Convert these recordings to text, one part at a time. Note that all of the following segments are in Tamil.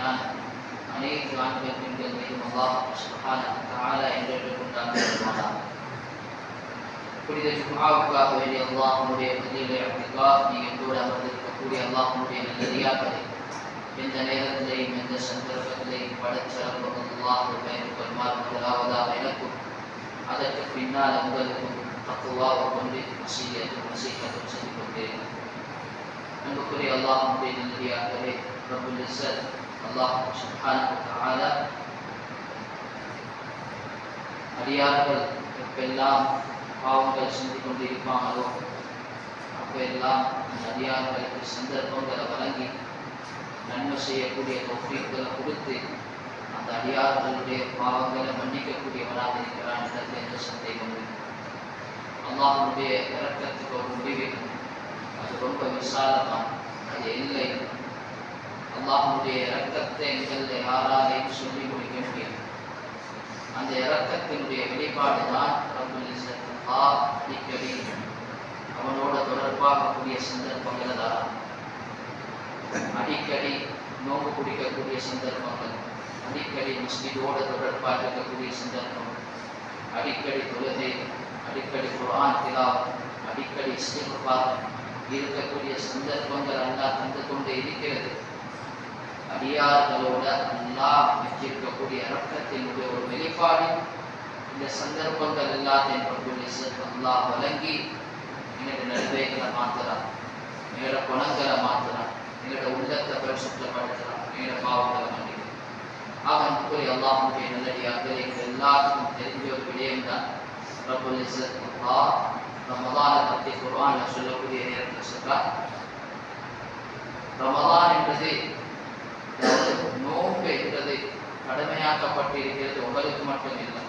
கடமையான அனைத்து ஆண்கள் பெண்கள் மீதும் அல்லாஹ் சுப்ஹானஹு வ தஆலா என்றென்றும் உண்டாகுவானாக. புனித ஜும்ஆவுக்காக வேண்டிய அல்லாஹ்வுடைய பதிலை இஅ்திகாஃப் நீங்கள் கூட அமர்ந்திருக்கக்கூடிய அல்லாஹ்வுடைய நல்லடியார்களே, எந்த நேரத்திலேயும் எந்த சந்தர்ப்பத்திலேயும் படைச்சரப்பு அல்லாஹ் பயந்து கொள்மாறு முதலாவதாக எனக்கும் அதற்கு பின்னால் உங்களுக்கும் தக்வாவை கொண்டு நசீகத்தும் செய்து கொண்டேன். அன்புக்குரிய அல்லாஹ்வுடைய நல்லடியார்களே, ரப்புல் இஸ்ஸத் அல்லாஹ் சுப்ஹானஹு வ தஆலா அடியார்கள் எப்பெல்லாம் பாவங்கள் செஞ்சு கொண்டிருப்பாங்களோ அப்பெல்லாம் அந்த அடியார்களுக்கு சந்தர்ப்பங்களை வழங்கி நன்மை செய்யக்கூடிய தௌஃபீக்களை கொடுத்து அந்த அடியார்களுடைய பாவங்களை மன்னிக்கக்கூடியவனாக இருக்கிறான் என்பதில் எந்த சந்தேகம் இல்லை. அல்லாஹ்வுடைய இரக்கத்துக்கு ஒரு முடிவு, அது ரொம்ப விசாலமான, அது இல்லை. அல்லாஹ்வுடைய இரக்கத்தை எங்களில் யாராலையும் சொல்லி முடிக்க முடியாது. அந்த இரக்கத்தினுடைய வெளிப்பாடு தான் ரப்புல் இஸ்ஸத் அல்லாஹ் அடிக்கடி அவனோட தொடர்பாகக்கூடிய சந்தர்ப்பங்களை தான், அடிக்கடி நோன்பு பிடிக்கக்கூடிய சந்தர்ப்பங்கள், அடிக்கடி மஸ்ஜிதோட தொடர்பாக இருக்கக்கூடிய சந்தர்ப்பங்கள், அடிக்கடி தொழுகை, அடிக்கடி குர்ஆன் திலாவத், அடிக்கடி இஸ்திக்ஃபார் இருக்கக்கூடிய சந்தர்ப்பங்கள் அல்லாஹ் தந்து கொண்டே இருக்கிறது. அடியார்களோட அல்லாஹ் வச்சிருக்கக்கூடிய இரக்கத்தினுடைய ஒரு வெளிப்பாடு. இந்த சந்தர்ப்பங்கள் எல்லாத்தையும் ரப்புல் இஸ்ஸத் அல்லாஹ் வழங்கி எங்களோட நடுவேகளை மாற்றுறான், எங்களோட குணங்களை மாற்றுறான், எங்களோட உள்ளத்தை பரிசுத்தப்படுத்துறான், எங்களோட பாவங்களை மன்னிக்கிறான். அன்புக்குரிய அல்லாஹ்வுடைய நல்லடியார்களே, எங்கள் எல்லாருக்கும் தெரிஞ்ச ஒரு விடயம் தான் ரப்புல் இஸ்ஸத் அல்லாஹ் ரமதானை பற்றி குர்ஆன்ல சொல்லக்கூடிய நேரத்தில் சொல்றார், ரமதான் என்பது, நோன்பு என்பது கடமையாக்கப்பட்டிருக்கிறது உங்களுக்கு மட்டும் இல்லை,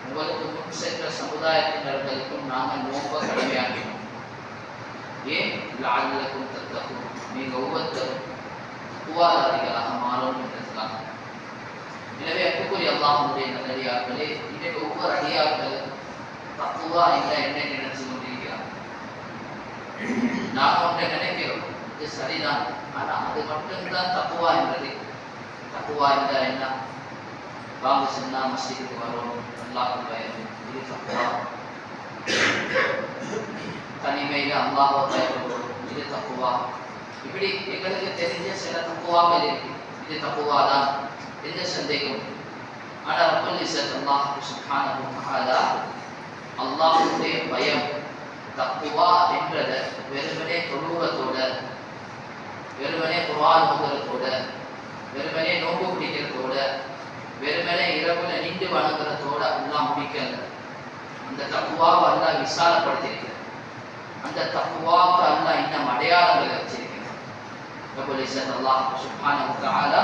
உங்களுக்கு முன் சென்ற சமுதாயத்தினர்களுக்கும் நாங்கள் நோன்பை கடமையாக்கினோம். ஏன்? லஅல்லக்கும் தத்தகூன், நீங்கள் ஒவ்வொருத்தரும் தக்வாதாரிகளாக மாறணும் என்றதுக்காக. எனவே அன்புக்குரிய அல்லாஹ்வுடைய நல்லடியார்களே, இன்றைக்கு ஒவ்வொரு அடியார்களும் தக்வா என்ன நினைச்சு கொண்டிருக்கிறார். நாம் ஒன்றை நினைக்கிறோம், இது சரிதான், ஆனால் அது மட்டும்தான் தக்வா என்றது. தக்வா என்றால் என்ன? வாங்க சொன்னா மஸ்ஜிதுக்கு வரும், அல்லாஹ்வுக்கு பயப்படும், இது தக்வா. தனிமையில் அல்லாஹ்வை பயப்படுவோம், இது தக்வா. இப்படி எங்களுக்கு தெரிஞ்ச சில தக்வாக்கள் இருக்கு, இது தக்வா தான், எந்த சந்தேகம். ஆனால் ரப்புல் இஸ்ஸத் அல்லாஹ் சுப்ஹானஹு வ தஆலா அல்லாஹ்வுடைய பயம், தக்வா என்றத வெறுமனே தொழுவத்தோட, வெறுமனே குர்ஆன் ஓதுறதோட, வெறுமனே நோன்பு பிடிக்கிறதோட, வெறுமனே இரவுல நின்று வணங்குறதோட அல்லாஹ் முடிக்கல. அந்த தக்வாவை அல்லாஹ் விசாலப்படுத்தியிருக்கிறார். அந்த தக்வாவுக்கு அல்லாஹ் இன்னும் அடையாளங்களை வச்சிருக்கிறார். ரப்புல் இஸ்ஸத் அல்லாஹ் சுப்ஹானஹு வ தஆலா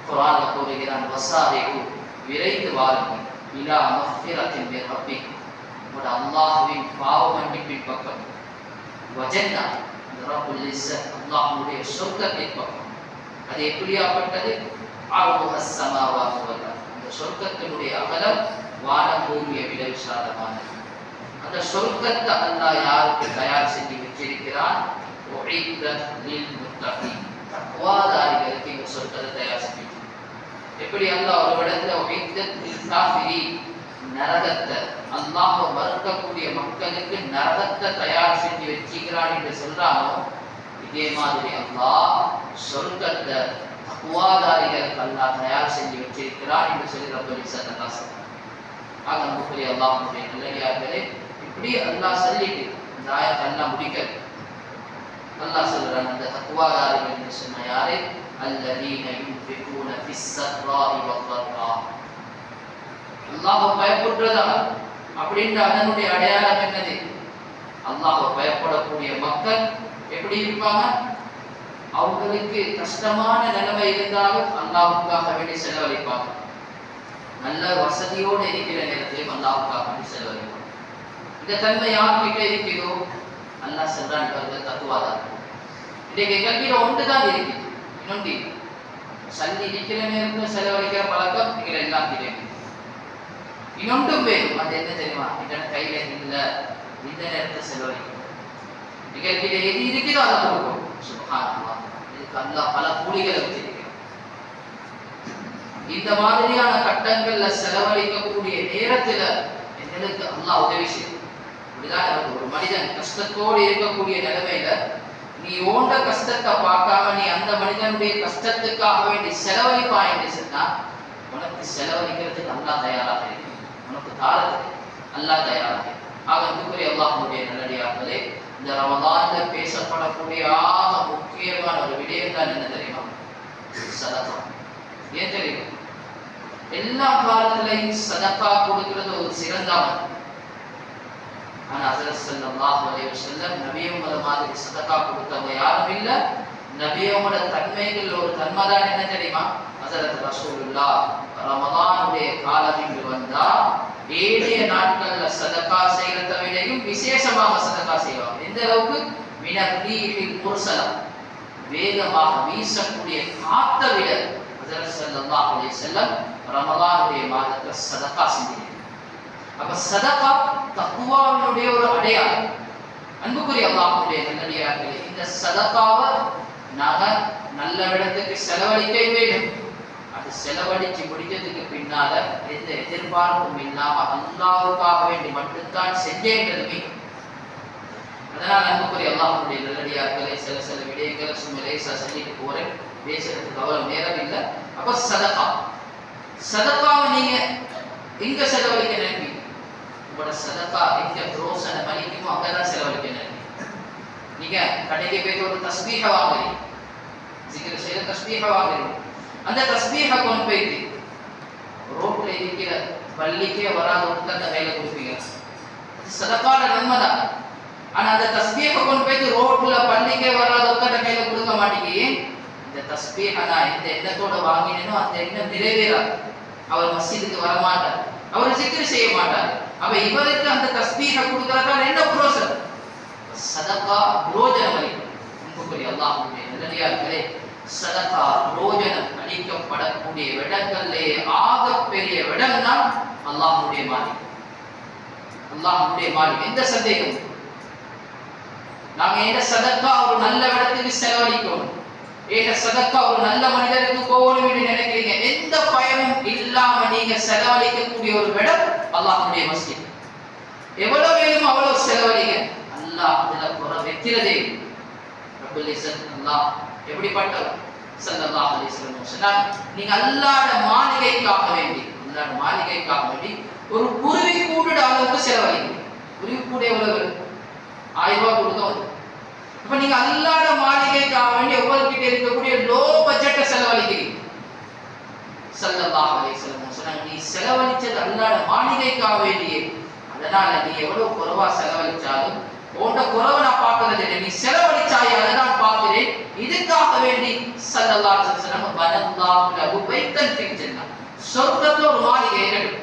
குர்ஆன்ல கூறுகிறான், வஸாரிஉ, விரைந்து வாருங்கள், இலா மஃபிரத்தின் மின் ரப்பிக்கும், உங்களுடைய அல்லாஹ்வின் பாவ மன்னிப்பின் பக்கம், வஜன்னா, அந்த ரப்புல் இஸ்ஸத் அல்லாஹ்வுடைய சொர்க்கத்தின் பக்கம். அது எப்படியாப்பட்டது? அர்துஹஸ் ஸமாவாத்து வல் அர்த், அந்த சொர்க்கத்தினுடைய அகலம் வானம் பூமியை விட விசாலமானது. அந்த சொர்க்கத்தை அல்லாஹ் யாருக்கு தயார் செஞ்சு வச்சிருக்கிறான்? உஇத்தத் லில் முத்தகீன், தக்வாதாரிகளுக்கு இந்த சொர்க்கத்தை தயார் செஞ்சு. எப்படி அல்லாஹ் ஒரு இடத்துல உஇத்தத் லில் காஃபிரீன், நரகத்தை, அல்லாஹ்வை மறுக்கக்கூடிய மக்களுக்கு நரகத்தை தயார் செஞ்சு வச்சிருக்கிறான் என்று சொல்றானோ, இதே மாதிரி அல்லாஹ் சொர்க்கத்தை தக்வாதாரிகளுக்கு அல்லாஹ் தயார் செஞ்சு வச்சிருக்கிறான் என்று சொல்லி ரப்புல் இஸ்ஸத் அல்லாஹ் சொல்றான். ஆக அன்புக்குரிய அல்லாஹ்வுடைய நல்லடியார்களே, இப்படி அல்லாஹ் சொல்லிட்டு இந்த ஆயத்தை அல்லாஹ் முடிக்கிறது. அல்லாஹ் சொல்றான், அந்த தக்வாதாரிகள் என்று சொன்ன யாரு? அல்லதீன யுன்ஃபிகூன ஃபிஸ் ஸர்ராஇ வத்-தர்ரா, அல்லாஹ்வை பயப்படுறதா அப்படின்ற அதனுடைய அடையாளம் என்னது? அல்லாஹ்வை பயப்படக்கூடிய மக்கள் எப்படி இருப்பாங்க? அவங்களுக்கு கஷ்டமான நிலைமை இருந்தாலும் அல்லாஹ்வுக்காக வேண்டி செலவழிப்பாங்க. நல்ல வசதியோடு இருக்கிற நேரத்திலும் அல்லாஹ்வுக்காக வேண்டி செலவழிப்பாங்க. இந்த தன்மை யார்கிட்ட இருக்கிறதோ அல்லாஹ் சொல்றான், இவர்கள் தக்வாதார். இன்றைக்கு கல்வியில ஒன்றுதான் இருக்குது, இன்னொன்று சல்லி இருக்கிற நேரத்தில் செலவழிக்கிற பழக்கம் எங்களை எல்லாத்திலையும். இன்னொன்றும் வேணும், அது என்ன தெரியுமா? எங்களோட கையில இல்லை, இந்த நேரத்தை செலவழிக்கணும். நிகழ்ச்சியில எது இருக்குதோ அதை கொடுக்கும். சுப்ஹானல்லாஹ், இதுக்கு அல்லாஹ் பல கூலிகளை வச்சிருக்கிறான். இந்த மாதிரியான கட்டங்கள்ல செலவழிக்கக்கூடிய நேரத்துல எங்களுக்கு அல்லாஹ் உதவி செய்யும். அப்படிதான் ஒரு மனிதன் கஷ்டத்தோடு இருக்கக்கூடிய நிலைமையில நீ ஓண்ட கஷ்டத்தை பார்க்காம நீ அந்த மனிதனுடைய கஷ்டத்துக்காக வேண்டி செலவழிப்பாய் என்று சொன்னா உனக்கு செலவழிக்கிறதுக்கு அல்லாஹ் தயாராக இருக்கு, உனக்கு தாரத்துக்கு அல்லாஹ் தயாராக இருக்கு. ஆக அன்புக்குரிய அல்லாஹ்வுடைய நல்லடியார்களே, இந்த ரமதான்ல பேசப்படக்கூடிய ஆக முக்கியமான ஒரு விடயம் தான் என்ன தெரியுமா? சதகா. ஏன் தெரியுமா? எல்லா காலத்திலையும் சதகா கொடுக்கிறது ஒரு சிறந்த அமல். ஆனா ஹஜ்ரத் ஸல்லல்லாஹு அலைஹி வஸல்லம் நபியோட மாதிரி சதகா கொடுத்தவங்க யாரும் இல்ல. நபியோட தன்மைகள் ஒரு தன்மைதான் என்ன தெரியுமா? ஹஜ்ரத் ரசூலுல்லாஹ் ரமதானுடைய காலம் இங்கு வந்தா ஏழைய நாட்கள்ல சதகா செய்யறதை விடையும் விசேஷமாக சதகா செய்வாங்க. எந்த அளவுக்கு? மினரீஹில் முர்சலா, வேகமாக வீசக்கூடிய காத்தை விட ஹஜ்ரத் ஸல்லல்லாஹு அலைஹி வஸல்லம் ரமதானுடைய மாதத்துல சதகா செஞ்சாங்க. அப்ப சதகா தக்வாவினுடைய ஒரு அடையாளம். அன்புக்குரிய அல்லாஹ்வுடைய நல்லடியார்களே, இந்த சதகாவை நாங்க நல்ல இடத்துக்கு செலவழிக்க வேண்டும். அது செலவழிச்சு முடிக்கிறதுக்கு பின்னால எந்த எதிர்பார்ப்பும் இல்லாம அல்லாஹ்வுக்காக வேண்டி மட்டும்தான் செஞ்சேன்றதுமே. அதனால அன்புக்குரிய அல்லாஹ்வுடைய நல்லடியார்களே, சில விடயங்களை சும்மா லேசா சொல்லிட்டு போறேன், பேசுறதுக்கு அவ்வளவு நேரம் இல்லை. அப்ப சதகாவை நீங்க எங்க செலவழிக்க நினைப்பீங்க? உங்களோட சதகா எங்க ரோசனை மலிக்குமோ அங்கதான் செலவழிக்க நினைப்பீங்க. நீங்க கடைக்கு போயிட்டு ஒரு தஸ்பீஹ வாங்குறீங்க, ஜிக்ர் செய்யற தஸ்பீஹ வாங்குறீங்க. அந்த தஸ்பீஹ கொண்டு போயிட்டு ரோட்ல இருக்கிற பள்ளிக்கே வராத ஒருத்தர் கையில கொடுப்பீங்க, சதகால நன்மைதான். ஆனா அந்த தஸ்பீஹ கொண்டு போயிட்டு ரோட்ல பள்ளிக்கே வராத ஒருத்தர் கையில கொடுக்க மாட்டீங்க. இந்த தஸ்பீஹ நான் எந்த எண்ணத்தோட வாங்கினேனோ அந்த எண்ணம் நிறைவேறாது. அவர் மஸ்ஜிதுக்கு வரமாட்டார், அவர் ஜிக்ர் செய்ய மாட்டார். அவ இவருக்கு அந்த தஸ்பீஹ கொடுக்கறதால என்ன புரோசனம்? சதகா புரோஜனம் அளிக்கும். அன்புக்குரிய அல்லாஹ்வுடைய நல்லடியார்களே, சதகா புரோஜனம் அளிக்கப்படக்கூடிய இடங்களிலே ஆக பெரிய இடம் தான் அல்லாஹ்வுடைய மாளிகை. அல்லாஹ்வுடைய மாளிகை, எந்த சந்தேகம்? நாங்க என்ன சதகா ஒரு நல்ல இடத்துக்கு செலவழிக்கணும், ஏக சதக்கா ஒரு நல்ல மனிதருக்கு போகணும் என்று நினைக்கிறீங்க, எந்த பயனும் இல்லாம நீங்க செலவழிக்கக்கூடிய ஒரு இடம் அல்லாஹ்வுடைய மஸ்ஜித். எவ்வளவு வேணுமோ அவ்வளவு செலவழிங்க, அல்லாஹ் அதுல குறை வைக்கிறதே. ரப்பல் இஸ்ஸத் அல்லாஹ் எப்படிப்பட்டவர்? ஸல்லல்லாஹு அலைஹி வஸல்லம் சொன்னாங்க, நீங்க அல்லாஹ்வுடைய மாளிகைக்காக வேண்டி, அல்லாஹ்வுடைய மாளிகைக்காக வேண்டி ஒரு குருவி கூடு அளவுக்கு செலவழிங்க. குருவி கூடு எவ்வளவு? 1000 ரூபாய் கொடுத்தோம். இப்ப நீங்க அல்லாஹ்வுடைய மாளிகைக்காக வேண்டி உங்ககிட்ட இருக்கக்கூடிய லோ பட்ஜெட்டை செலவழிக்கிறீங்க. ஸல்லல்லாஹு அலைஹி வஸல்லம் சொன்னாங்க, நீ செலவழிச்சது அல்லாஹ்வுடைய மாளிகைக்காக வேண்டியே. அதனால நீ எவ்வளவு குறைவா செலவழிச்சாலும் உன்ட குறைவை நான் பார்க்கறது இல்லை, நீ செலவழிச்சாய் அதை நான் பார்க்கிறேன். இதுக்காக வேண்டி ஸல்லல்லாஹு அலைஹி வஸல்லம் பனல்லாஹு லஹு பைத்தன் ஃபில் ஜன்னah, சொர்க்கத்துல ஒரு மாளிகை இருக்கு.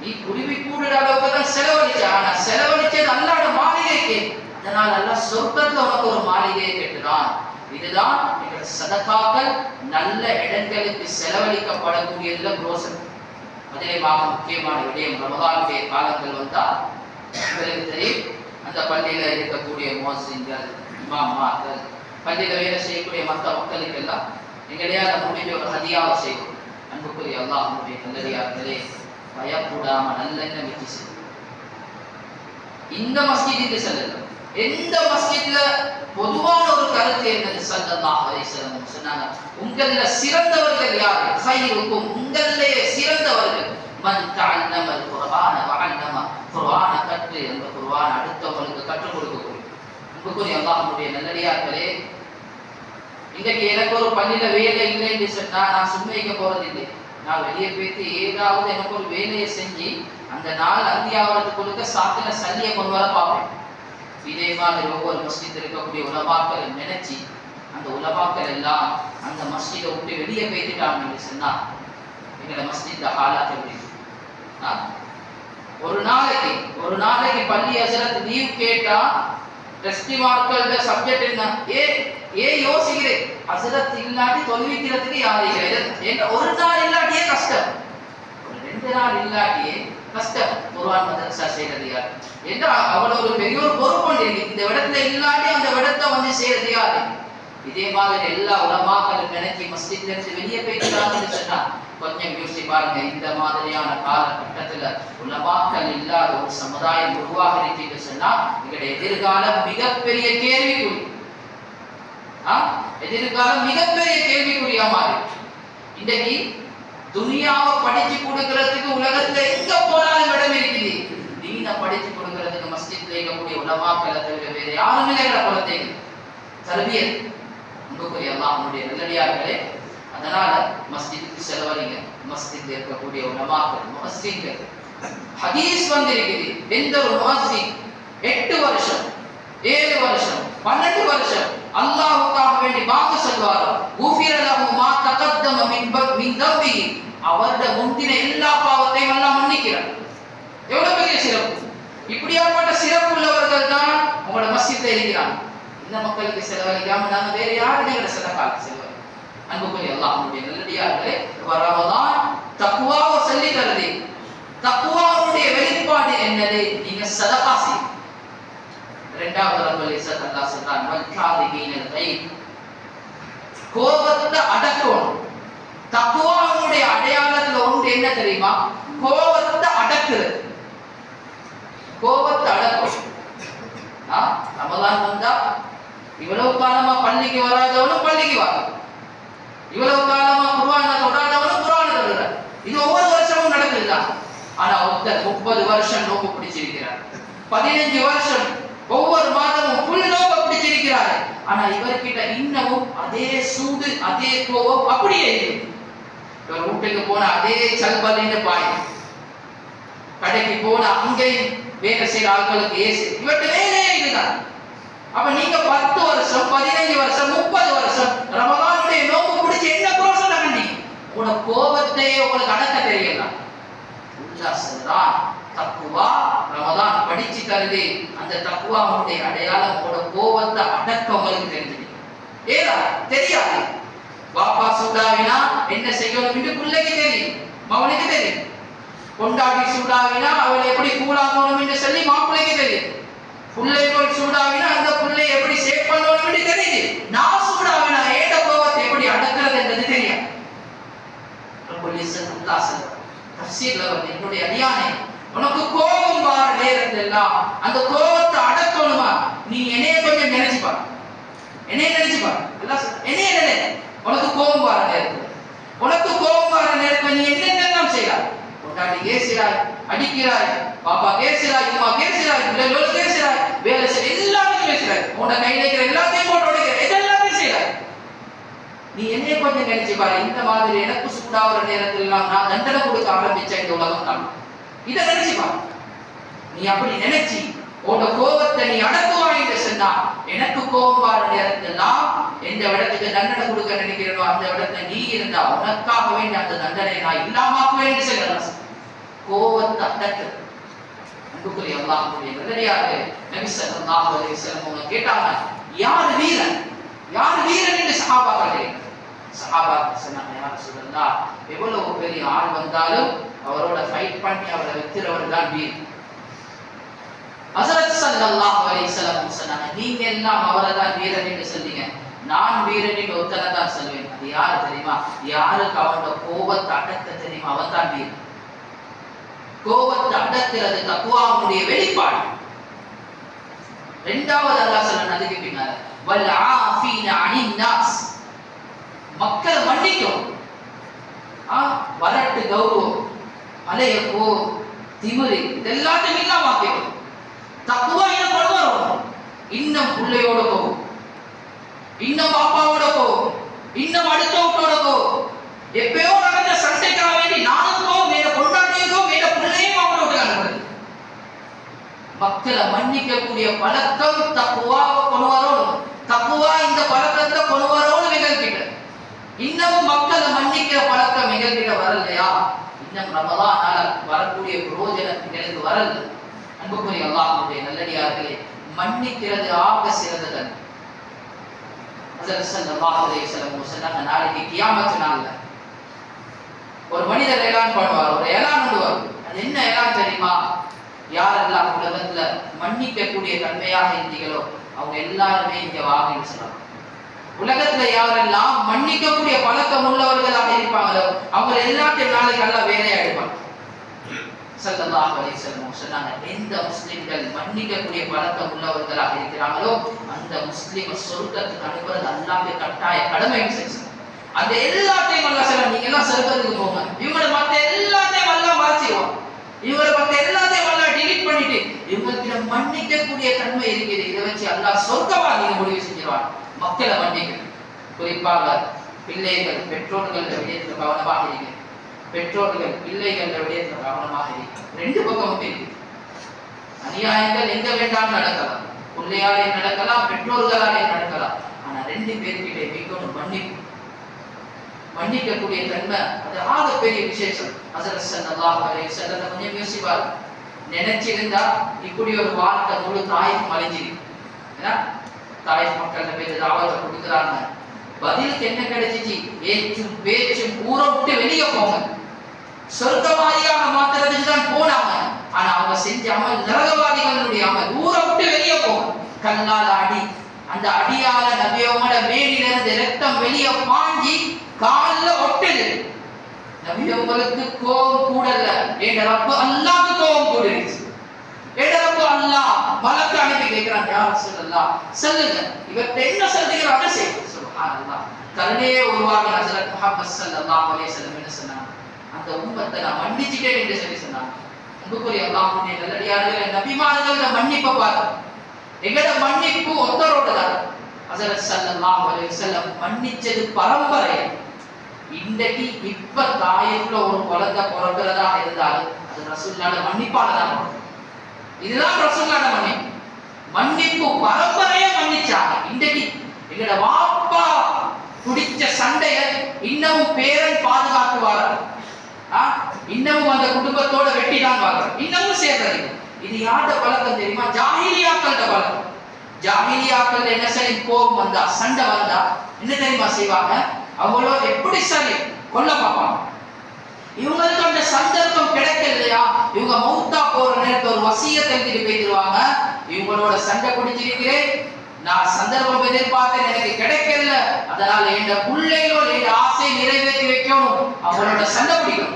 நீ குருவி கூடுற அளவுக்கு தான் செலவழிச்ச, ஆனா செலவழிச்சது அல்லாஹ்வுடைய மாளிகைக்கு. அதனால் அல்லாஹ் சொர்க்கத்துல உனக்கு ஒரு மாளிகையை கட்டுறான். இதுதான் எங்கள் சதகாக்கள் நல்ல இடங்களுக்கு செலவழிக்கப்படக்கூடியதுல புரோசனம். அதிலே முக்கியமான விடயம், ரமதானுடைய காலங்கள் வந்தா உங்களுக்கு தெரியும், அந்த பள்ளியில இருக்கக்கூடிய முஅஸ்ஸின்கள், இமாம்மார்கள், பள்ளியில வேலை செய்யக்கூடிய மற்ற மக்களுக்கு எல்லாம் எங்களையால முடிஞ்ச ஒரு ஹதியாவை செய்வோம். அன்புக்குரிய அல்லாஹ்வுடைய நல்லடியார்களே, பயப்படாம நல்லெண்ணம் வச்சு செய்யும். இந்த மஸ்ஜிதுக்கு செல்லலாம், எந்த மஸ்ஜித்ல பொதுவான ஒரு கருத்து என்னது? ஸல்லல்லாஹு அலைஹி வஸல்லம் சொன்னாங்க, உங்கள சிறந்தவர்கள் யார்? கைருக்கும், உங்களே சிறந்தவர்கள் மன் தஅல்லமல் குர்ஆன வ அல்லம, குர்ஆனை கற்று அந்த குர்ஆனை அடுத்தவங்களுக்கு கற்றுக் கொடுக்கக்கூடிய. அன்புக்குரிய அல்லாஹ்வுடைய நல்லடியார்களே, இன்றைக்கு எனக்கு ஒரு பள்ளியில வேலை இல்லைன்னு சொன்னா நான் சும்மைக்க போறது இல்லை. நான் வெளியே போயிட்டு ஏதாவது எனக்கு ஒரு வேலையை செஞ்சு அந்த நாள் அந்தியாவதுக்குள்ள சாத்தின சல்லியை கொண்டு வர பார்ப்பேன். இதே மாதிரி ஒவ்வொரு மஸ்ஜித் இருக்கக்கூடிய உலமாக்களை நினைச்சு அந்த உலமாக்கள் எல்லாம் அந்த மஸ்ஜிதை விட்டு வெளியே போயிட்டுட்டாங்கன்னு சொன்னா எங்களோட மஸ்ஜித் ஹாலாத் எப்படி? ஒரு நாளைக்கு பள்ளி ஹஜ்ரத் லீவ் கேட்டா டெஸ்ட் மார்க்கல்ட சப்ஜெக்ட் என்ன? ஏ யோசிக்கிறேன், ஹஜ்ரத் இல்லாட்டி தொழுவிக்கிறதுக்கு யார் இல்லை. ஒரு நாள் இல்லாட்டியே கஷ்டம், ஒரு 2 நாள் இல்லாட்டியே கஷ்டம். குர்ஆன் மதரசா செய்யறது யார்? என்ன அவ்வளவு ஒரு பெரிய ஒரு பொறுப்பு இருக்கு. இந்த இடத்துல இல்லாட்டி அந்த இடத்தை வந்து செய்யறது யாரு? இதே மாதிரி எல்லா உலமாக்களும் நினைச்சு மஸ்ஜித்ல இருந்து வெளியே போயிட்டாங்கன்னு சொன்னா கொஞ்சம் யோசிச்சு பாருங்க, இந்த மாதிரியான காலகட்டத்துல உலமாக்கள் இல்லாத ஒரு சமுதாயம் உருவாக இருக்குன்னு சொன்னா எங்களுடைய எதிர்காலம் மிகப்பெரிய கேள்விக்குறி. எதிர்காலம் மிகப்பெரிய கேள்விக்குறியா மாறி இன்றைக்கு துனியாவை படிச்சு கொடுக்கறதுக்கு உலகத்துல எங்க போனாலும் இடம் இருக்குது. தீனை படிச்சு கொடுக்கறதுக்கு மஸ்ஜித்ல இருக்கக்கூடிய உலமாக்களை தவிர வேற யாருமே இல்லை. குழந்தைகள் தர்பியத் அன்புக்குரிய அல்லாஹ்வுடைய நல்லடியார்களே, அதனால மஸ்ஜிதுக்கு செலவழிங்க. மஸ்ஜித்ல இருக்கக்கூடிய உலமாக்கள் முஅஸ்ஸின்கள் ஹதீஸ் வந்திருக்குது. எந்த ஒரு முஅஸ்ஸின் 8 வருஷம் 7 வருஷம் 12 வருஷம் அல்லாஹ்வுக்காக வேண்டி வாங்க சொல்வாரோ குஃபிர லஹு மா தகத்தம மின் தம்பி, அவருடைய முந்தின எல்லா பாவத்தையும் அல்லாஹ் மன்னிக்கிறார். எவ்வளவு பெரிய சிறப்பு! இப்படியாப்பட்ட சிறப்பு உள்ளவர்கள் தான் உங்களோட மஸ்ஜித்ல இருக்கிறாங்க. இந்த மக்களுக்கு செலவழிக்காம நாங்க வேற யாருடைய சதகாக்கு செலவழி. அன்புக்குரிய அல்லாஹ்வுடைய நல்லடியார்களே, ரமலான் தக்வாவை சொல்லி தருது. தக்வாவுடைய வெளிப்பாடு என்னது? நீங்க சதகா செய்யுங்க. இரண்டாவது ரப்பல் இஸ்ஸத் அல்லாஹ் சொல்றான், வல் காதிபீனல் கைத், கோபத்தை அடக்கணும். தக்வாவுடைய அடையாளத்துல ஒன்று என்ன தெரியுமா? கோபத்தை அடக்குறது. கோபத்தை அடக்கணும். ரமலான் வந்தா இவ்வளவு காலமா பள்ளிக்கு வராதவனும் பள்ளிக்கு வரும், இவ்வளவு காலமா குர்ஆனை தொடாதவனும் குர்ஆனை தொடுறார். இது ஒவ்வொரு வருஷமும் நடக்குதுதான். ஆனா ஒருத்தர் 30 வருஷம் நோம்பு பிடிச்சிருக்கிறார், 15 வருஷம் ஒவ்வொரு மாதமும் ஃபுல் நோம்பு பிடிச்சிருக்கிறார். ஆனா இவர்கிட்ட இன்னமும் அதே சூடு அதே கோபம் அப்படியே இருக்கு. இவர் வீட்டுக்கு போன அதே சல்பலின்னு பாய், கடைக்கு போன அங்கேயும் வேலை செய்யற ஆட்களுக்கு ஏசு, இவர்கிட்ட வேலையே இதுதான். அப்ப நீங்க 10 வருஷம் 15 வருஷம் 30 வருஷம் ரமலானுடைய நோம்பு பிடிச்சி என்ன புரோசனம் பண்ணீங்க? உங்களோட கோபத்தையே உங்களுக்கு அடக்க தெரியல. உல்லாசம்தான் தக்குவா. ரமலான் படிச்சு தருது. அந்த தக்குவாவுடைய அடையாளம் உங்களோட கோபத்தை அடக்க உங்களுக்கு தெரிஞ்சது. ஏதா தெரியாது. பாப்பா சூடாவினா என்ன செய்யணும் என்று பிள்ளைக்கு தெரியும், மகனுக்கு தெரியும். கொண்டாடி சூடாவினா அவளை எப்படி கூலாகணும் என்று சொல்லி மாப்பிள்ளைக்கு தெரியும். பிள்ளைகள் சூடாவினா அந்த பிள்ளை எப்படி சேவ் பண்ணணும் என்று தெரியுது. நான் சூடாவினா ஏட கோபத்தை எப்படி அடக்கிறது என்றது தெரியும். என்னுடைய அடியானே, உனக்கு கோபம் வர நேரத்தெல்லாம் அந்த கோபத்தை அடக்கணுமா? நீ என்னைய கொஞ்சம் நினைச்சுப்பார், என்னைய நினைச்சுப்பார். என்னைய நினை. உனக்கு கோபம் வர நேரத்தில், உனக்கு கோபம் வர நேரத்தில் நீ என்னென்னலாம் செய்யலாம்? கொண்டாடி கேசிராய், அடிக்கிறாய், பாப்பா கேசிராய், அம்மா கேசிராய், பிள்ளைகளோடு கேசிராய், வேலை செய்ய எல்லாத்தையும் பேசுறாய், உன்னை கையில இருக்கிற எல்லாத்தையும் போட்டு உடைக்கிற, இதெல்லாத்தையும் செய்யறாய். நீ என்னைய கொஞ்சம் நினைச்சு பாரு. இந்த மாதிரி எனக்கு சூடாகிற நேரத்தில் நான் தண்டனை கொடுக்க ஆரம்பிச்ச இந்த உலகம் தான். இதை நினைச்சு பாரு. நீ அப்படி நினைச்சு உன்னோட கோபத்தை நீ அடக்குவாயின்னு சொன்னா, எனக்கு கோபம் வர நேரத்தில் எந்த இடத்துக்கு தண்டனை கொடுக்க நினைக்கிறனோ அந்த இடத்துல நீ இருந்தா உனக்காக வேண்டிய அந்த தண்டனை நான் இல்லாமக்குவேன் சொல்லலாம். கோபத்தை அடக்கு. அன்புக்குரிய அல்லாஹ்வுடைய நல்லடியார்களே, நபி ஸல்லல்லாஹு அலைஹி வஸல்லம் கேட்டாங்க, யார் வீரன், யார் வீரன் என்று சஹாபாக்களே. சஹாபாக்கள் சொன்னாங்க, யா ரசூலல்லாஹ், எவ்வளவு பெரிய ஆள் வந்தாலும் அவரோட ஃபைட் பண்ணி அவரை வெத்துறவர் தான் வீரன். ஹஸரத் ஸல்லல்லாஹு அலைஹி வஸல்லம் சொன்னாங்க, நீங்க எல்லாம் அவரை தான் வீரன் என்று சொல்றீங்க, நான் வீரன் என்று ஒருத்தனை தான் சொல்வேன். அது யாரு தெரியுமா? யாருக்கு அவனோட கோபத்தை அடக்க தெரியுமா அவன் தான் வீரன். கோபத்தை அடக்கிறது தக்வாவுடைய வெளிப்பாடு. இரண்டாவது அல்லாஹ் சொல்றான் அதுக்கு பின்னால, வல் ஆஃபீன அனின் நாஸ், மக்களை மன்னிக்கும். வரட்டு கௌரவம், அலைய போ, திமிரு, இதெல்லாத்தையும் இல்லாம ஆக்கிடும். தக்குவா என்ன பண்ணுவோம்? இன்னும் பிள்ளையோட போகும், இன்னும் பாப்பாவோட போகும், இன்னும் அடுத்த வீட்டோட போகும். எப்பயோ நடந்த சண்டைக்காக வேண்டி நானுக்கோ மேல கொண்டாடியதோ மேல பிள்ளையும் அவங்களோட அனுப்புறது. மக்களை மன்னிக்கக்கூடிய பழக்கம் தக்குவாவை கொண்டு வரணும். தக்குவா இந்த பழக்கத்தை கொண்டு வரணும் நிகழ்கிட்ட. இன்னமும் மக்களை மன்னிக்கிற பழக்கம் நிகழ்கிட்ட வரலையா? இன்னும் ரமலானால வரக்கூடிய பிரயோஜனம் எங்களுக்கு வரல. அன்புக்குரிய அல்லாஹ்வுடைய நல்லடியார்களே, மன்னிக்கிறது ஆக சிறந்தது. ஹஸரத் ஸல்லல்லாஹு அலைஹி வஸல்லம் சொன்னாங்க, நாளைக்கு கியாமத் நாள்ல ஒரு மனிதர் ஏலான் பண்ணுவார், ஒரு ஏலான் பண்ணுவார். அது என்ன ஏலான் தெரியுமா? யாரெல்லாம் உலகத்துல மன்னிக்கக்கூடிய தன்மையாக இருந்தீங்களோ அவங்க எல்லாருமே இங்க வாங்கன்னு சொன்னாங்க. உலகத்துல யாரெல்லாம் மன்னிக்கக்கூடிய பழக்கம் உள்ளவர்களாக இருப்பாங்களோ அவங்க எல்லாத்தையும் நாளைக்கு நல்லா வேலையா எடுப்பாங்க. ஸல்லல்லாஹு அலைஹி வஸல்லம் சொன்னாங்க, எந்த முஸ்லிம்கள் மன்னிக்கக்கூடிய பழக்கம் உள்ளவர்களாக இருக்கிறாங்களோ அந்த முஸ்லிம் சொர்க்கத்துக்கு அனுப்புறது அல்லாஹ்வுடைய கட்டாய கடமை. அந்த எல்லாத்தையும் அல்லாஹ் சொல்றான், நீங்க எல்லாம் சொர்க்கத்துக்கு போங்க. இவங்கள மத்த எல்லாத்தையும் அல்லாஹ் மறைச்சிடுவான். இவங்களை மத்த எல்லாத்தையும் அல்லாஹ் டிலீட் பண்ணிட்டு இவங்களுக்கு மன்னிக்கக்கூடிய தன்மை இருக்குது. இதை வச்சு அல்லாஹ் சொர்க்கவாதியை முடிவு செஞ்சிருவான். மக்களை மன்னிக்கணும். குறிப்பாக பிள்ளைகள் பெற்றோர்கள் விடயத்தில் கவனமாக இருக்கு. பெற்றோர்கள் பிள்ளைகள் விடயத்தில் கவனமாக இருக்கு. ரெண்டு பக்கமும் இருக்கு. அநியாயங்கள் எங்க வேண்டாம் நடக்கலாம். பிள்ளையாலே நடக்கலாம், பெற்றோர்களாலே நடக்கலாம். ஆனா ரெண்டு பேர்கிட்ட மிகவும் மன்னிப்பு, மன்னிக்கக்கூடிய தன்மை அது ஆக பெரிய விசேஷம். ஹஸரத் ஸல்லல்லாஹு அலைஹி வஸல்லம் கொஞ்சம் யோசிப்பார். நினைச்சிருந்தா இப்படி ஒரு வாழ்க்கை முழு தாய்க்கு மலைஞ்சிருக்கு. ஏன்னா தாய் மக்கள் பேர் தாவத்தை கொடுக்குறாங்க. பதிலுக்கு என்ன கிடைச்சிச்சு? ஏச்சும் பேச்சும் ஊரை விட்டு வெளியே போங்க, சொர்க்கவாதியாக மாத்துறதுக்கு தான் போனாங்க. ஆனா அவங்க செஞ்ச அமல் நரகவாதிகளுடைய அமல். ஊரை விட்டு வெளியே போங்க. கல்லால் அடி, அந்த அடியால நபியோட மேலில இருந்து ரத்தம் வெளியே பாஞ்சி கால்ல ஒட்டுது. நபி உங்களுக்கு கோபம் கூடல, என் ரப்பு அல்லாஹ்வுக்கு கோபம் கூடுச்சு. என் ரப்பு அல்லாஹ் மலக்கு அனுப்பி கேட்கிறான், யா ரசூலல்லாஹ் சொல்லுங்க, இவர்ட்ட என்ன சொல்றீங்களோ அதை செய்யுங்க. சுப்ஹானல்லாஹ். கருணையே உருவாகிய ஹஜ்ரத் முஹம்மது ஸல்லல்லாஹு அலைஹி வஸல்லம் என்ன சொன்னாங்க? அந்த உம்மத்தை நான் மன்னிச்சிட்டேன் என்று சொல்லி சொன்னாங்க. அன்புக்குரிய அல்லாஹ்வுடைய நல்லடியார்களே, நபிமார்களோட மன்னிப்பை பாருங்க. எங்கட மன்னிப்பு ஒத்தரோட தான். ஹஜ்ரத் ஸல்லல்லாஹு அலைஹி வஸல்லம் மன்னிச்சது பரம்பரை. இன்றைக்கு இப்ப தாயில ஒரு குழந்தை பிறக்கிறதா இருந்தாலும் அது ரசூலுல்லாஹ்வோட மன்னிப்பால தான். இதுதான் ரசூலுல்லாஹ்வோட மன்னிப்பு. மன்னிப்பு பரம்பரையை மன்னிச்சாங்க. இன்றைக்கு எங்கட வாப்பா குடிச்ச சண்டைய இன்னமும் பேரன் பாதுகாத்துவார்கள். இன்னமும் அந்த குடும்பத்தோட வெட்டி தான் வாழ்றாங்க. இன்னமும் சேர்றது. இது யாரோட பழக்கம் தெரியுமா? ஜாஹிலியாக்களோட பழக்கம். ஜாஹிலியாக்கள் என்ன சரி கோபம் வந்தா, சண்டை வந்தா என்ன தெரியுமா செய்வாங்க? அவங்களோ எப்படி சரி கொல்ல பார்ப்பாங்க. இவங்களுக்கு அந்த சந்தர்ப்பம் கிடைக்கலையா, இவங்க மௌத்தா போற நேரத்தில் ஒரு வசியத்தை எழுதிட்டு போயிடுவாங்க. இவங்களோட சண்டை பிடிச்சிருக்கிறேன், நான் சந்தர்ப்பம் எதிர்பார்த்தேன், எனக்கு கிடைக்கல, அதனால என் பிள்ளைகளோட ஆசையை நிறைவேற்றி வைக்கணும். அவங்களோட சண்டை பிடிக்கணும்,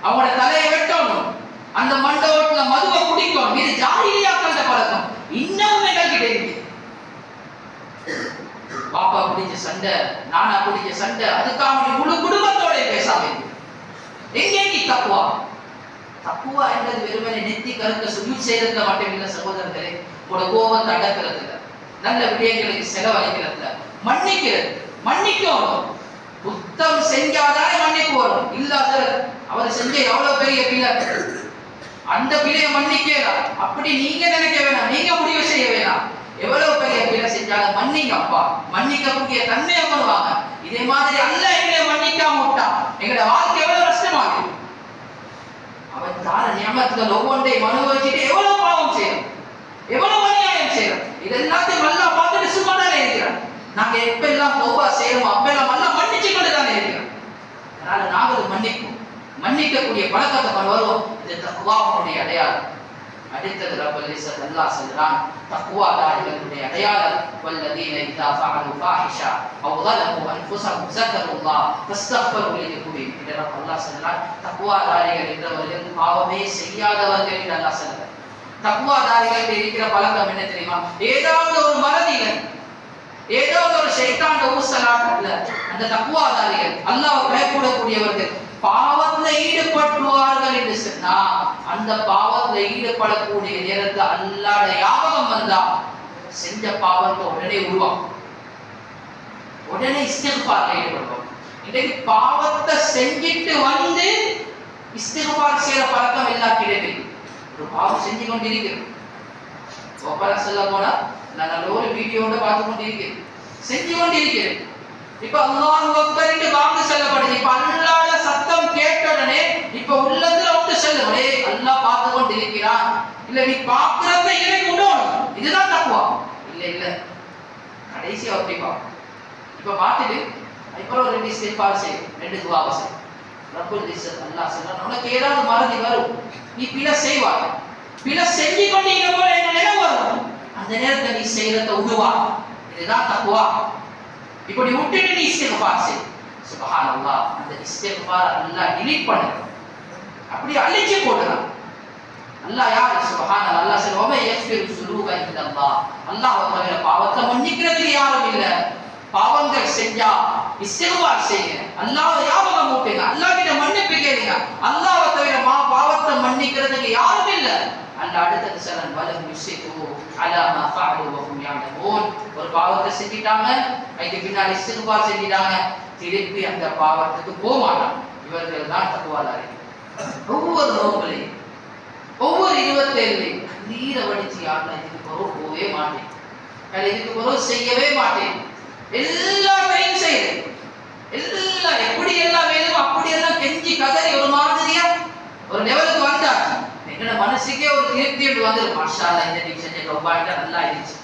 அவங்களோட தலையை வெட்டணும், அந்த மண்டபத்துல மதுவை குடிக்கணும். இது ஜாஹிலியாக்களோட பழக்கம். இன்னமும் எங்கள்கிட்ட இருக்கு. பாப்பா பிடிச்ச சண்டை, நானா பிடிச்ச சண்டை, அதுக்காக முழு குடும்பத்தோட பேசாம எங்கே நீ தக்குவா? தக்குவா என்றது வெறுமனே நெத்தி கருத்த சுஜூத் செய்யறதுல மட்டும் இல்ல சகோதரர்களே. உங்களோட கோபத்தை அடக்கிறதுல, நல்ல விடயங்களுக்கு செலவழிக்கிறதுல, மன்னிக்கிறது. மன்னிக்கணும். புத்தம் செஞ்சாதானே மன்னிப்பு வரும். இல்லாத அவர் செஞ்ச எவ்வளவு பெரிய பிள்ளை, அந்த பிள்ளைய மன்னிக்கலாம். அப்படி நீங்க நினைக்க வேணாம், நீங்க முடிவு செய்ய வேணாம். எவ்வளவு பெரிய பிள்ளை செஞ்சாலும் மன்னிங்க அப்பா. மன்னிக்கக்கூடிய தன்மையை பண்ணுவாங்க. இதே மாதிரி அல்ல எங்களை மன்னிக்காம விட்டா எங்களோட வாழ்க்கை எவ்வளவு கஷ்டமாகும். அவன் தார நியமத்துகள் ஒவ்வொன்றையும் அனுபவிச்சுட்டு எவ்வளவு பாவம் செய்யணும், எவ்வளவு அநியாயம் செய்யணும். இதெல்லாத்தையும் நல்லா பார்த்துட்டு சும்மா தானே இருக்கிறான். நாங்க எப்பெல்லாம் தௌபா செய்யறோம் அப்பெல்லாம் நல்லா மன்னிச்சு கொண்டு தானே இருக்கிறோம். அதனால நாங்கள் மன்னிப்போம், மன்னிக்கக்கூடிய பழக்கத்தை கொண்டு வருவோம். இது தக்வாவுடைய அடையாளம். அடுத்தது ரப்பல் இஸ்ஸத் அல்லாஹ் சொல்றான், தக்வாதாரிகளுடைய அடையாளம் வல்லதீன இதா ஃபஅலு ஃபாஹிஷா அவ் ஸலமு அன்ஃபுஸஹும் ஸக்கருல்லாஹ் ஃபஸ்தக்ஃபரு லிதுனூபிஹிம். இது அல்லாஹ் சொல்றான், தக்வாதாரிகள் என்றவர்கள் பாவமே செய்யாதவர்கள் என்று அல்லாஹ் சொல்றான். தக்வாதாரிகளுக்கு இருக்கிற பழக்கம் என்ன தெரியுமா? ஏதாவது ஒரு மறதியில, ஏதாவது ஒரு ஷைத்தான ஊசலாட்டத்துல அந்த தக்வாதாரிகள் அல்லாஹ்வை பயப்படக்கூடியவர்கள் பாவத்துல ஈடுபட்டுவார்கள் என்று சொன்னா, அந்த பாவத்துல ஈடுபடக்கூடிய நேரத்தில் அல்லாஹ்வுடைய ஞாபகம் வந்தா செஞ்ச பாவத்தை உடனே உருவாகும், உடனே இஸ்திக்ஃபார்ல ஈடுபடுவாங்க. இன்னைக்கு பாவத்தை செஞ்சிட்டு வந்து இஸ்திக்ஃபார் செய்யற பழக்கம் எல்லாம் கிடையாது. ஒரு பாவம் செஞ்சு கொண்டிருக்கிறோம், கோபால சொல்ல போனா நான் நல்ல ஒரு வீடியோட பார்த்து கொண்டிருக்கிறேன், செஞ்சு கொண்டிருக்கிறேன். இப்ப அல்லாஹ் அக்பர் என்று வாக்கு சொல்லப்படுது. இப்ப அல்லாஹ்வுடைய சத்தம் கேட்ட உடனே இப்ப உள்ளத்துல ஒன்று சொல்லுவோம், அல்லாஹ் பார்த்து கொண்டு இருக்கிறான். இல்ல நீ பார்க்கிறத எனக்கு விடணும், இதுதான் தக்குவா. இல்ல இல்ல கடைசியா அப்படி பார்ப்போம். இப்ப பார்த்துட்டு அப்புறம் ரெண்டு இஸ்திக்ஃபார் செய்யும், ரெண்டு துஆ செய்யும். ரப்பல் இஸ்ஸத் அல்லாஹ் சொல்றான், உனக்கு ஏதாவது மறதி வரும், நீ பிழை செய்வாய், பிழை செஞ்சு கொண்டு இங்க போல என்ன நினைவு வரும், அந்த நேரத்தை நீ செய்யறத விடுவா. இதுதான் தக்குவா. இப்படி விட்டுட்டு நீ இஸ்திக்ஃபார் செய். சுப்ஹானல்லாஹ், அந்த இஸ்திக்ஃபார் அல்லாஹ் டிலீட் பண்ணுறான், அப்படி அழிச்சு போடுறான். அல்லாஹ் யார்? சுப்ஹானல்லாஹ். அல்லாஹ் சொல்லுவாங்க யக்ஃபிரு ஸுனூப இல்லல்லாஹ், அல்லாஹ் தவிர பாவத்தை மன்னிக்கிறதுக்கு யாரும் இல்லை. பாவங்கள் செஞ்சா இஸ்திக்ஃபார் செய்யுங்க, அல்லாஹ்வை ஞாபகம் மூட்டுங்க, அல்லாஹ் கிட்ட மன்னிப்பு கேளுங்க. அல்லாஹ்வை தவிர பாவத்தை மன்னிக்கிறதுக்கு யாரும் இல்லை. அல்லாஹ் அடுத்தது சொல்றான் வலம் யுஸிகு அலா மா ஃபஅலு வ ஹும் யஅலமூன். ஒரு பாவத்தை செஞ்சிட்டாங்க, அதுக்கு பின்னாடி இஸ்திக்ஃபார் செஞ்சிட்டாங்க, திருப்பி அந்த பாவத்துக்கு போக மாட்டாங்க. இவர்கள் தான் தக்வாதாரி. ஒவ்வொரு நோக்கலையும் ஒவ்வொரு 27 நீரை வடிச்சு யாருன்னா இதுக்கு பிறகு போவே மாட்டேன், இதுக்கு பிறகு செய்யவே மாட்டேன், எல்லாத்தையும் செய்யுது, எல்லாம் எப்படி எல்லாம் வேணும் அப்படி எல்லாம் கெஞ்சி கதறி ஒரு மாதிரியா ஒரு லெவலுக்கு வந்தாச்சு. எங்களோட மனசுக்கே ஒரு திருப்தி வந்து மாஷா அல்லாஹ் இந்த நீ செஞ்ச கௌபாயிட்டா நல்லா இருந்துச்சு,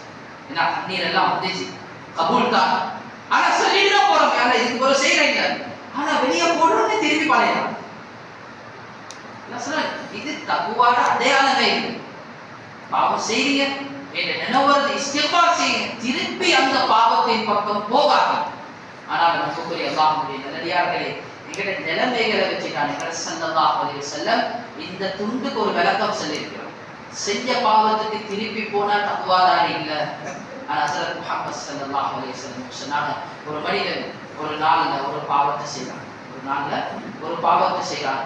ஏன்னா தண்ணீர் எல்லாம் வந்துச்சு, கபூல் தான். ஆனா சொல்லிட்டு தான் போறோம், ஆனா இதுக்கு பிறகு செய்யறீங்க, ஆனா வெளியே போடுறோன்னு திரும்பி பழையலாம். இது தக்குவாட அடையாளமே இல்லை. பாவம் செய்றீங்க, நினைவுறது இஸ்திக்ஃபார் செய்யுங்க, திருப்பி அந்த பாவத்தின் பக்கம் போகாது. ஆனால் நமக்குரிய அல்லாஹ்வுடைய நல்லடியார்களே, எங்கட நிலைமைகளை வச்சுட்டான் ஸல்லல்லாஹு அலைஹி வஸல்லம் இந்த துண்டுக்கு ஒரு விளக்கம் சொல்லியிருக்கிறார். செஞ்ச பாவத்துக்கு திருப்பி போனா தக்குவாதாரி இல்லை. ஆனால் ஹஸரத் முஹம்மது ஸல்லல்லாஹு அலைஹி வஸல்லம் சொன்னாங்க, ஒரு மனிதன் ஒரு நாள்ல ஒரு பாவத்தை செய்யறான், ஒரு நாள்ல ஒரு பாவத்தை செய்யறான்,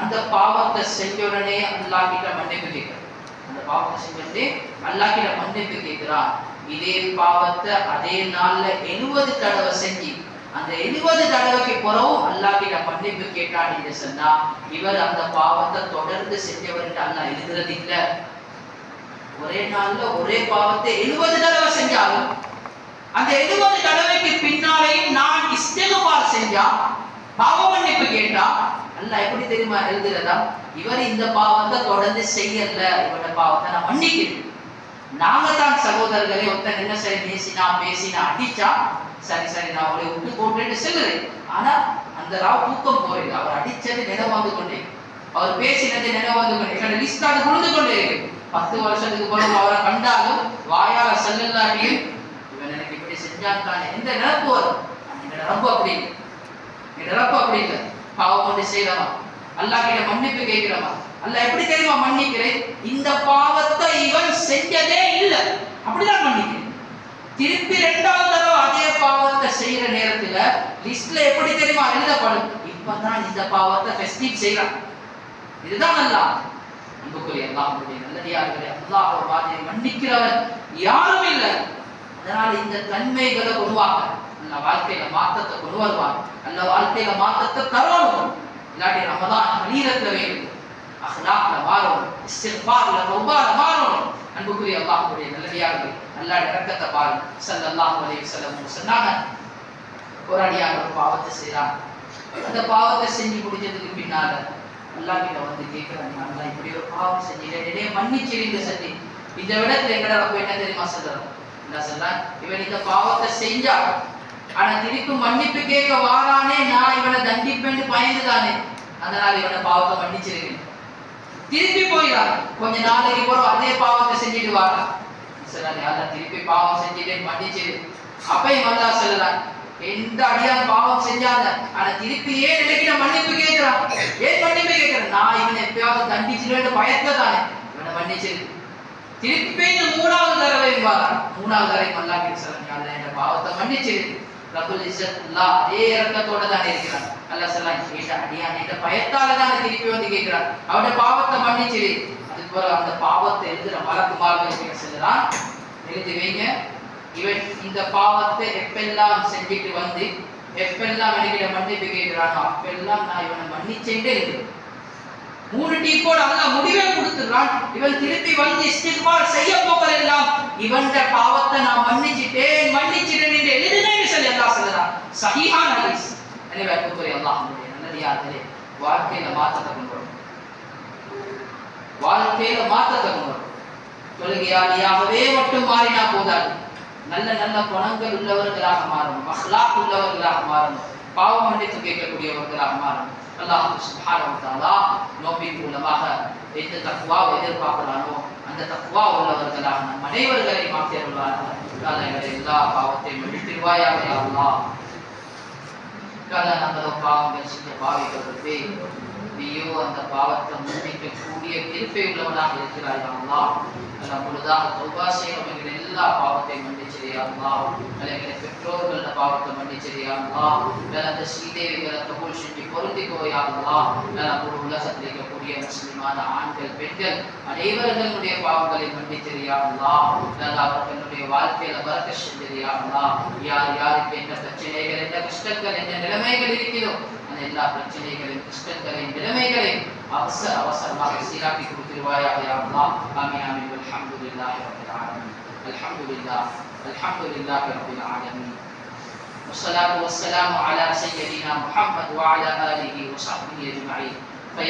அந்த பாவத்தை செஞ்ச உடனே அல்லாஹ் கிட்ட மன்னிப்பு கேட்கிறான், அந்த பாவத்தை செஞ்சு அல்லாஹ் கிட்ட மன்னிப்பு கேட்கிறான். இதே பாவத்தை அதே நாள்ல 70 தடவை செஞ்சு அந்த 70 தடவைக்கு பிறகும் அல்லாஹ் கிட்ட மன்னிப்பு கேட்டான் என்று சொன்னா, இவர் அந்த பாவத்தை தொடர்ந்து செஞ்சவர்கிட்ட அல்லாஹ் எழுதுறது இல்ல. ஒரே நாள்ல ஒரே பாவத்தை 70 தடவை செஞ்சாலும் அந்த 70 தடவைக்கு பின்னாலேயும் நான் இஸ்திக்ஃபார் செஞ்சா, பாவ மன்னிப்பு கேட்டா, அல்லாஹ் எப்படி தெரியுமா எழுதுறதா, இவர் இந்த பாவத்தை தொடர்ந்து செய்யல, இவரோட பாவத்தை நான் மன்னிக்கிறேன். நாங்க தான் சகோதரர்களே, ஒருத்தன் என்ன சரி பேசினா பேசினா அடிச்சா சரி சரி நான் அவளை விட்டு போட்டுட்டு செல்லுறேன், ஆனா அந்த ராவ் தூக்கம் போறது, அவர் அடிச்சது நினைவு வந்து கொண்டே, அவர் பேசினது நினைவு வந்து கொண்டே, என்னோட லிஸ்ட் அது கொடுத்து கொண்டே இருக்கு. 10 வருஷத்துக்கு பிறகு அவரை கண்டாலும் வாயால செல்லாட்டியும் இவன் எனக்கு இப்படி செஞ்சான் தானே எந்த நினைப்பு வரும். என்னோட ரப்பு அப்படி இல்லை, என்னோட ரப்பு அப்படி இல்லை. பாவம் கொண்டு செய்யறவா, அல்லாஹ் கிட்ட மன்னிப்பு கேட்கிறவா, அல்லாஹ் எப்படி தெரியுமா மன்னிக்கிறேன், இந்த பாவத்தை இவன் செஞ்சதே இல்லை அப்படிதான் மன்னிக்கிறேன். திருப்பி 2வது தடவை அதே பாவத்தை செய்யற நேரத்துல லிஸ்ட்ல எப்படி தெரியுமா எழுதப்படும், இப்பதான் இந்த பாவத்தை ஃபெஸ்டிவ் செய்யறான். இதுதான் அல்லாஹ். அன்புக்குரிய அல்லாஹ்வுடைய நல்லடியார்களே, அல்லாஹ் வாதியை மன்னிக்கிறவன் யாரும் இல்லை. அதனால இந்த தன்மைகளை உருவாக்க நல்ல வாழ்க்கையில மாற்றத்தை கொண்டு வருவான், நல்ல வாழ்க்கையில மாற்றத்தை தரணும். இல்லாட்டி ரமதான் மனிதத்துல வேண்டும், அஹ்லாக்ல மாறணும், இஸ்திக்ஃபார்ல தௌபால மாறணும். அன்புக்குரிய அல்லாஹ்வுடைய நல்லடியார்களே, அல்லாஹ் இரக்கத்தை பாருங்க. ஸல்லல்லாஹு அலைஹி வஸல்லம் சொன்னாங்க, ஒரு அடியான் ஒரு பாவத்தை செய்யறான், அந்த பாவத்தை செஞ்சு முடிச்சதுக்கு பின்னால அல்லாஹ் கிட்ட வந்து கேட்கிறாங்க, அல்லாஹ் இப்படி ஒரு பாவம் செஞ்சுட்டேன், என்னைய மன்னிச்சிருங்க சரி. இந்த விடத்துல எங்கட ரப்பு என்ன தெரியுமா சொல்றான், என்ன சொல்றான், இவன் இந்த பாவத்தை செஞ்சா ஆனா திருப்பி மன்னிப்பு கேட்க வாரானே, நான் இவனை தண்டிப்பேன்னு பயந்துதானே, அதனால இவனை பாவத்தை மன்னிச்சிருக்கேன். திருப்பி போயிடான், கொஞ்ச நாளைக்கு போறோம் அதே பாவத்தை செஞ்சுட்டு வாரான், சொல்றாங்க அல்லாஹ் திருப்பி பாவம் செஞ்சுட்டேன் மன்னிச்சிரு. அப்பயும் அல்லாஹ் சொல்றான், எந்த அடியான் பாவம் செஞ்சாங்க ஆனா திருப்பி ஏன் நினைக்கிற மன்னிப்பு கேட்கிறான், ஏன் மன்னிப்பு கேட்கிறான், நான் இவனை எப்பயாவது தண்டிச்சிருவேன்னு பயத்துல தானே இவனை மன்னிச்சிரு. திருப்பி 3வது தடவை வாரான், 3வது தடவை அல்லாஹ் கிட்ட சொல்றாங்க, அல்லாஹ் இந்த பாவத்தை மன்னிச்சிரு. ரப்புல் இஸ்ஸத் அல்லாஹ் அதே இரக்கத்தோட தான் இருக்கிறான். அல்லாஹ் சொல்றான், கேட்ட அடியான் இந்த பயத்தால தான் திருப்பி வந்து கேட்கிறான், அவனுடைய பாவத்தை மன்னிச்சிரு. அதுக்கு பிறகு அந்த பாவத்தை எழுதுற மலக்குமார்கள் சொல்றான், எழுதி வைங்க, இவன் இந்த பாவத்தை எப்பெல்லாம் செஞ்சுட்டு வந்து எப்பெல்லாம் எனக்கு மன்னிப்பு கேட்கிறானோ அப்பெல்லாம் நான் இவனை மன்னிச்சேன்டே இருக்கிறேன். 3 டீப்போட அல்லாஹ் முடிவே கொடுத்துறான், இவன் திருப்பி வந்து இஸ்திக்பார் செய்ய போகிறதெல்லாம் இவன்ட பாவத்தை நான் மன்னிச்சிட்டேன் என்று எழுதினேன்னு சொல்லி அல்லாஹ் சொல்றான். சஹீஹான ஹதீஸ். எனவே அன்புக்குரிய அல்லாஹ்வுடைய நல்லடியார்களே, வாழ்க்கையில மாற்றத்தை கொண்டு வரணும், வாழ்க்கையில மாற்றத்தை கொண்டு வரணும். தொழுகையாளியாகவே மட்டும் மாறினா போதாது, நல்ல நல்ல குணங்கள் உள்ளவர்களாக மாறணும், அஹ்லாக் உள்ளவர்களாக மாறணும், பாவம் மன்னிப்பு கேட்கக்கூடியவர்களாக மாறணும். அல்லாஹ் சுப்ஹானஹு வ தஆலா நோம்பின் மூலமாக எந்த தக்வாவை எதிர்பார்க்கிறானோ அந்த அந்த தக்வா உள்ளவர்களாக நம் அனைவர்களையும் மாற்றி அருள்வாயாக. எங்களுடைய எல்லா பாவத்தையும் மன்னித்திருவாயாக யா அல்லாஹ். நம்ம பாவங்கள் செஞ்ச பாவிகளுக்கு நீயோ அந்த பாவத்தை மன்னிக்கக்கூடிய கிருபை உள்ளவனாக இருக்கிறாய் யா அல்லாஹ். முழுதாக தௌபா செய்யணும் எங்கள் எல்லா பாவத்தையும் மன்னிச்சிரியா அல்லாஹ். எங்களை பெற்றோர்கள பாவத்தை மன்னிச்சிரியா அல்லாஹ். அந்த ஸ்ரீதேவிகளை கபூல் செஞ்சு பொருந்திக்கோ யா அல்லாஹ். ஒரு உலகத்தில் இருக்கக்கூடிய முஸ்லிமான ஆண்கள் பெண்கள் அனைவர்களுடைய பாவங்களை மன்னிச்சிரியா அல்லாஹ். அவர்களுடைய வாழ்க்கையில வரக்க செஞ்சிரியா அல்லாஹ். யார் யாருக்கு என்ன பிரச்சனைகள், என்ன கஷ்டங்கள், என்ன நிலைமைகள் இருக்கிறதோ அந்த எல்லா பிரச்சனைகளையும் கஷ்டங்களையும் நிலைமைகளையும் அவசரமாக சீராக்கி கொடுத்திருவாயாக யா அல்லாஹ். ஆமீன் ஆமீன். அல்ஹம்துலில்லாஹி ரப்பில் ஆலமீன். அல்ஹம்துலில்லாஹி ரப்பில் ஆலமீன். والصلاة والسلام على سيدنا محمد وعلى آله وصحبه أجمعين.